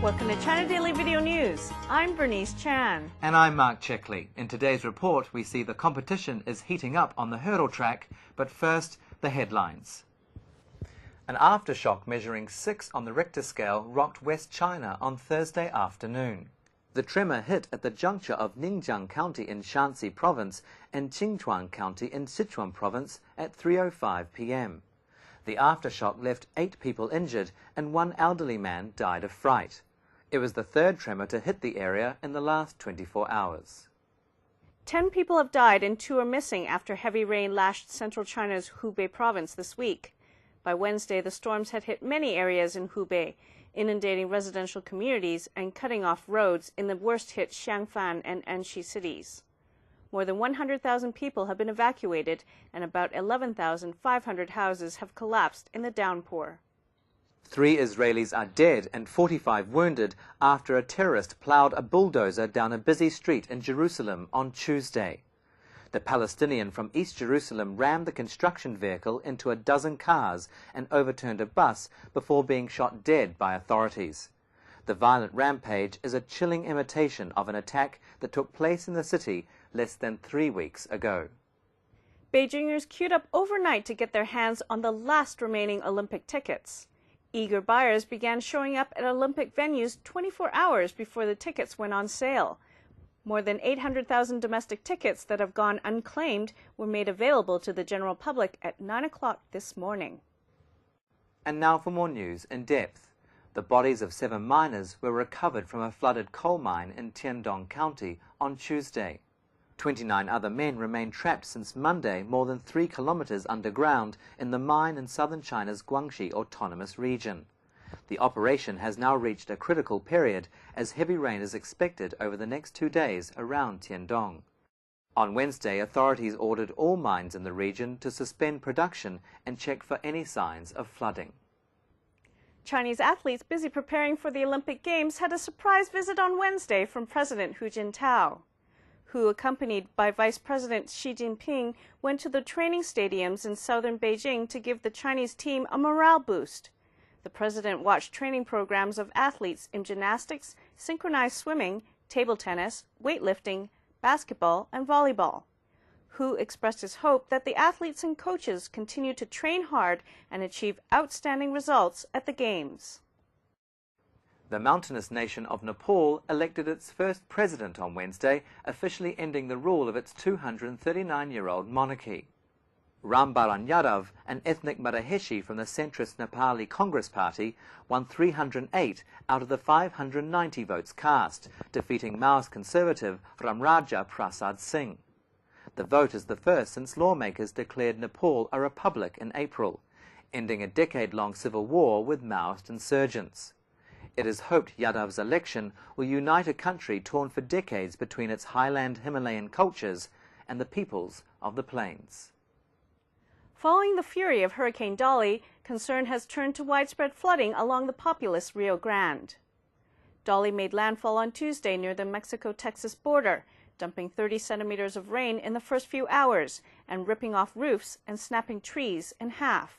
Welcome to China Daily Video News. I'm Bernice Chan. And I'm Marc Checkley. In today's report, we see the competition is heating up on the hurdle track, but first, the headlines. An aftershock measuring 6 on the Richter scale rocked West China on Thursday afternoon. The tremor hit at the juncture of Ningjiang County in Shanxi Province and Sichuan County in Sichuan Province at 3:05 p.m. The aftershock left 8 people injured and 1 elderly man died of fright. It was the third tremor to hit the area in the last 24 hours. 10 people have died and 2 are missing after heavy rain lashed central China's Hubei province this week. By Wednesday, the storms had hit many areas in Hubei, inundating residential communities and cutting off roads in the worst-hit Xiangfan and Anxi cities. More than 100,000 people have been evacuated, and about 11,500 houses have collapsed in the downpour. 3 Israelis are dead and 45 wounded after a terrorist plowed a bulldozer down a busy street in Jerusalem on Tuesday. The Palestinian from East Jerusalem rammed the construction vehicle into a dozen cars and overturned a bus before being shot dead by authorities. The violent rampage is a chilling imitation of an attack that took place in the city less than 3 weeks ago. Beijingers queued up overnight to get their hands on the last remaining Olympic tickets. Eager buyers began showing up at Olympic venues 24 hours before the tickets went on sale. More than 800,000 domestic tickets that have gone unclaimed were made available to the general public at 9 o'clock this morning. And now for more news in depth. The bodies of 7 miners were recovered from a flooded coal mine in Tiandong County on Tuesday. 29 other men remain trapped since Monday more than 3 kilometers underground in the mine in southern China's Guangxi Autonomous Region. The operation has now reached a critical period as heavy rain is expected over the next 2 days around Tiandong. On Wednesday, authorities ordered all mines in the region to suspend production and check for any signs of flooding. Chinese athletes busy preparing for the Olympic Games had a surprise visit on Wednesday from President Hu Jintao. Hu, accompanied by Vice President Xi Jinping, went to the training stadiums in southern Beijing to give the Chinese team a morale boost. The president watched training programs of athletes in gymnastics, synchronized swimming, table tennis, weightlifting, basketball, and volleyball. Hu expressed his hope that the athletes and coaches continue to train hard and achieve outstanding results at the Games. The mountainous nation of Nepal elected its first president on Wednesday, officially ending the rule of its 239-year-old monarchy. Ram Baran Yadav, an ethnic Maraheshi from the centrist Nepali Congress Party, won 308 out of the 590 votes cast, defeating Maoist conservative Ramraja Prasad Singh. The vote is the first since lawmakers declared Nepal a republic in April, ending a decade-long civil war with Maoist insurgents. It is hoped Yadav's election will unite a country torn for decades between its highland Himalayan cultures and the peoples of the plains. Following the fury of Hurricane Dolly, concern has turned to widespread flooding along the populous Rio Grande. Dolly made landfall on Tuesday near the Mexico-Texas border, dumping 30 centimeters of rain in the first few hours and ripping off roofs and snapping trees in half.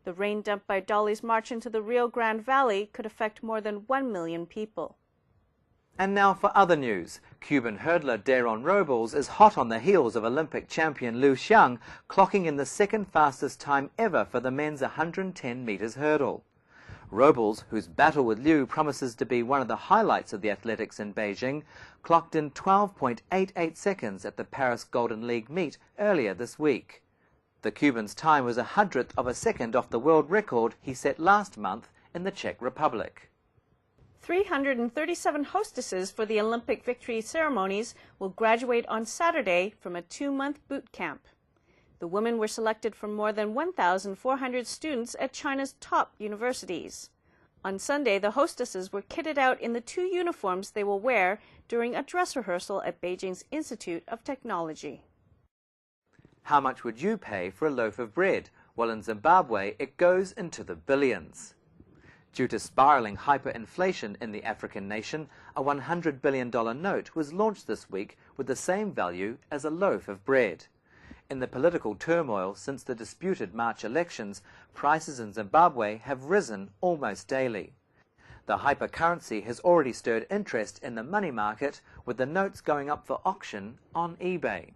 The rain dumped by Dolly's march into the Rio Grande Valley could affect more than 1 million people. And now for other news. Cuban hurdler Daron Robles is hot on the heels of Olympic champion Liu Xiang, clocking in the second fastest time ever for the men's 110 meters hurdle. Robles, whose battle with Liu promises to be one of the highlights of the athletics in Beijing, clocked in 12.88 seconds at the Paris Golden League meet earlier this week. The Cuban's time was 100th of a second off the world record he set last month in the Czech Republic. 337 hostesses for the Olympic victory ceremonies will graduate on Saturday from a 2-month boot camp. The women were selected from more than 1,400 students at China's top universities. On Sunday, the hostesses were kitted out in the 2 uniforms they will wear during a dress rehearsal at Beijing's Institute of Technology. How much would you pay for a loaf of bread? Well, in Zimbabwe, it goes into the billions. Due to spiraling hyperinflation in the African nation, a $100 billion note was launched this week with the same value as a loaf of bread. In the political turmoil since the disputed March elections, prices in Zimbabwe have risen almost daily. The hypercurrency has already stirred interest in the money market, with the notes going up for auction on eBay.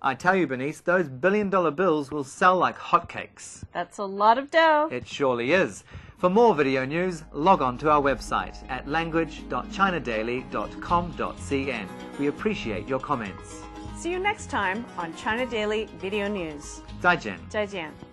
I tell you, Bernice, those billion-dollar bills will sell like hotcakes. That's a lot of dough. It surely is. For more video news, log on to our website at language.chinadaily.com.cn. We appreciate your comments. See you next time on China Daily Video News. 再见。再见。